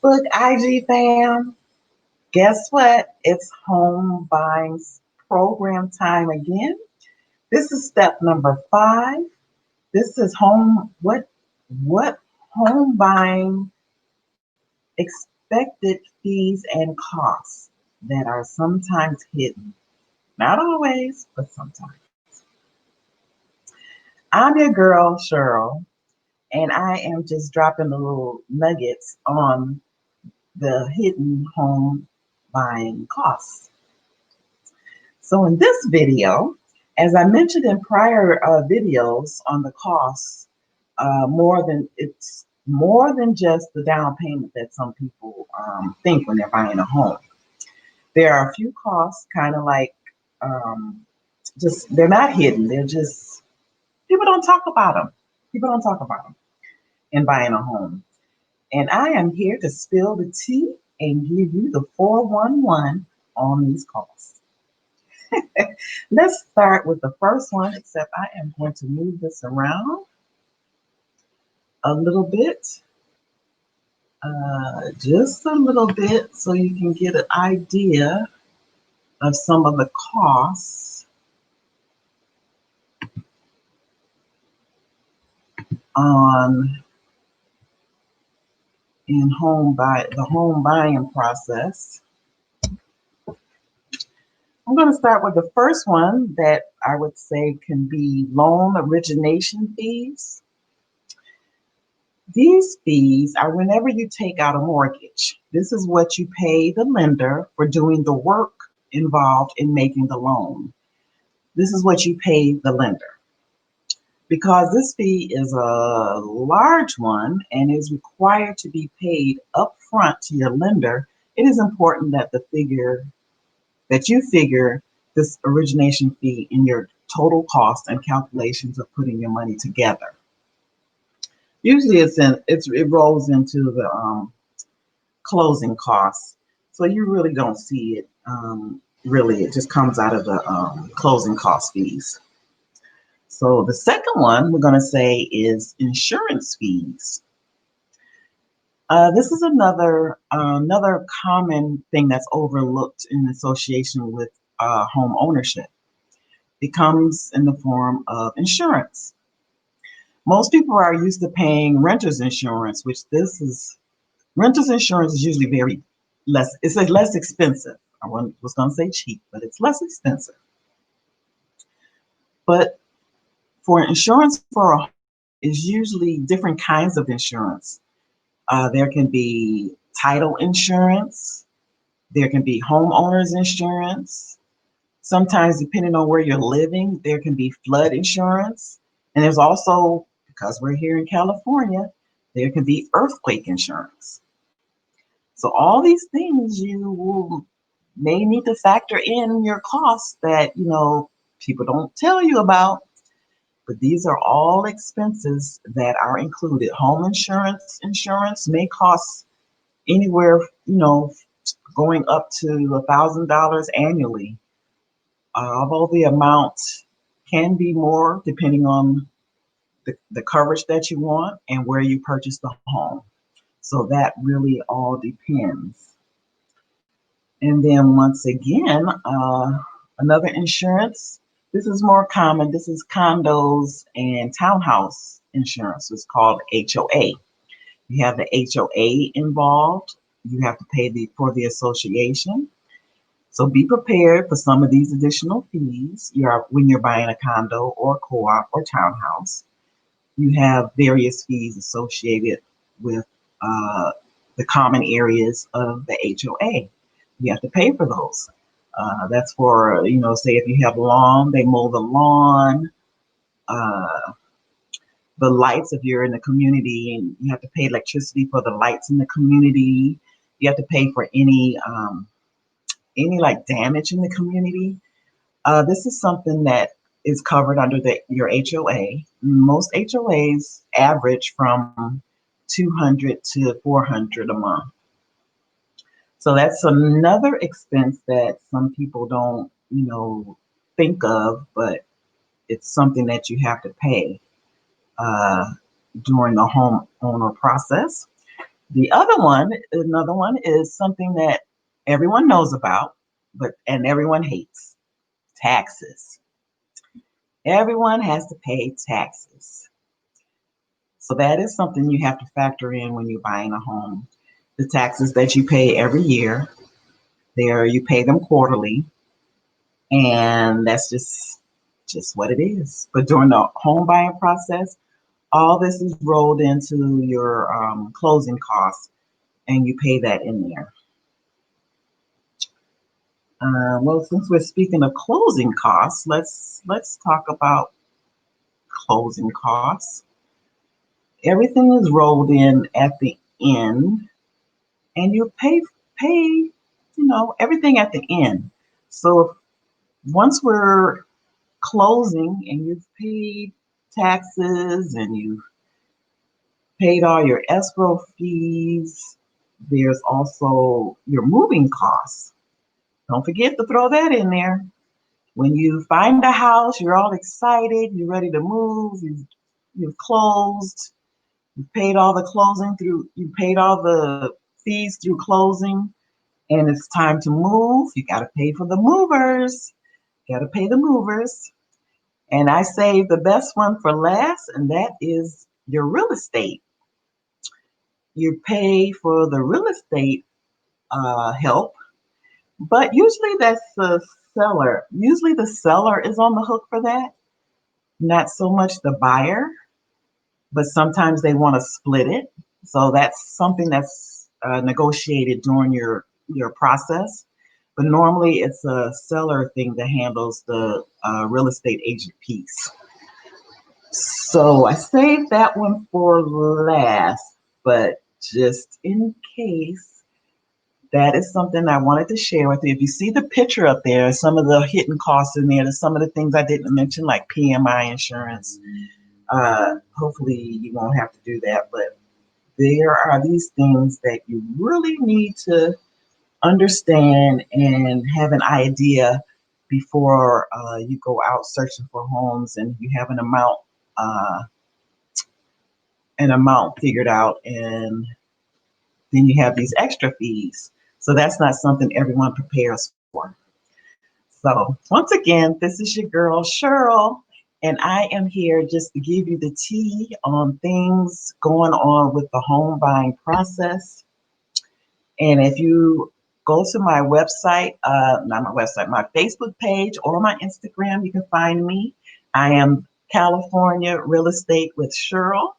Facebook IG fam. Guess what? It's home buying program time again. This is step number 5. This is what home buying expected fees and costs that are sometimes hidden. Not always, but sometimes. I'm your girl, Cheryl, and I am just dropping the little nuggets on the hidden home buying costs. So in this video, as I mentioned in prior videos on the costs, it's more than just the down payment that some people think when they're buying a home. There are a few costs, kind of like um, just they're not hidden. They're just people don't talk about them. People don't talk about them in buying a home. And I am here to spill the tea and give you the 411 on these costs. Let's start with the first one, except I am going to move this around a little bit, just a little bit, so you can get an idea of some of the costs on the home buying process. I'm going to start with the first one that I would say can be loan origination fees. These fees are whenever you take out a mortgage. This is what you pay the lender for doing the work involved in making the loan. This is what you pay the lender. Because this fee is a large one and is required to be paid upfront to your lender, it is important that you figure this origination fee in your total cost and calculations of putting your money together. Usually it rolls into the closing costs, so you really don't see it. Really, it just comes out of the closing cost fees. So the second one we're going to say is insurance fees. This is another common thing that's overlooked in association with home ownership. It comes in the form of insurance. Most people are used to paying renter's insurance, renter's insurance is usually it's less expensive. Was going to say cheap, but it's less expensive. But for insurance for a home is usually different kinds of insurance. There can be title insurance, there can be homeowner's insurance. Sometimes, depending on where you're living, there can be flood insurance. And there's also, because we're here in California, there can be earthquake insurance. So all these things may need to factor in your costs that, people don't tell you about. But these are all expenses that are included. Home insurance may cost anywhere, going up to $1,000 annually. Although the amount can be more depending on the coverage that you want and where you purchase the home. So that really all depends. And then once again, another insurance, this is more common. This is condos and townhouse insurance. It's called HOA. You have the HOA involved. You have to pay for the association. So be prepared for some of these additional fees when you're buying a condo or co-op or townhouse. You have various fees associated with the common areas of the HOA. You have to pay for those. That's for, say if you have lawn, they mow the lawn. The lights, if you're in the community, and you have to pay electricity for the lights in the community. You have to pay for any like damage in the community. This is something that is covered under your HOA. Most HOAs average from $200 to $400 a month. So that's another expense that some people don't, think of, but it's something that you have to pay during the homeowner process. Another one is something that everyone knows about, but and everyone hates: taxes. Everyone has to pay taxes. So that is something you have to factor in when you're buying a home. The taxes that you pay every year, you pay them quarterly, and that's just what it is. But during the home buying process, all this is rolled into your closing costs, and you pay that in there. Well, since we're speaking of closing costs, let's talk about closing costs. Everything is rolled in at the end, and you pay everything at the end. So once we're closing and you've paid taxes and you've paid all your escrow fees, there's also your moving costs. Don't forget to throw that in there. When you find a house, you're all excited, you're ready to move, you've closed, you paid all the you paid all the fees through closing, and it's time to move. You got to pay for the movers. You got to pay the movers. And I saved the best one for last, and that is your real estate. You pay for the real estate help, but usually that's the seller. Usually the seller is on the hook for that, not so much the buyer, but sometimes they want to split it. So that's something that's negotiated during your process. But normally it's a seller thing that handles the real estate agent piece. So I saved that one for last, but just in case, that is something I wanted to share with you. If you see the picture up there, some of the hidden costs in there, there's some of the things I didn't mention, like PMI insurance. Hopefully you won't have to do that, but there are these things that you really need to understand and have an idea before you go out searching for homes and you have uh, an amount figured out, and then you have these extra fees. So that's not something everyone prepares for. So once again, this is your girl Cheryl, and I am here just to give you the tea on things going on with the home buying process. And if you go to my website, not my website, my Facebook page or my Instagram, you can find me. I am California Real Estate with Cheryl.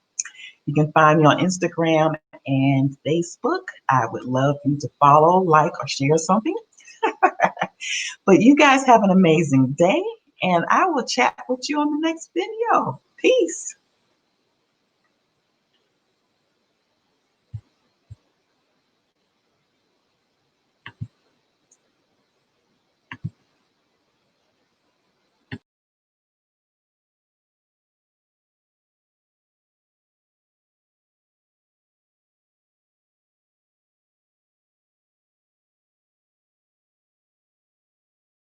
You can find me on Instagram and Facebook. I would love for you to follow, like, or share something. But you guys have an amazing day, and I will chat with you on the next video. Peace.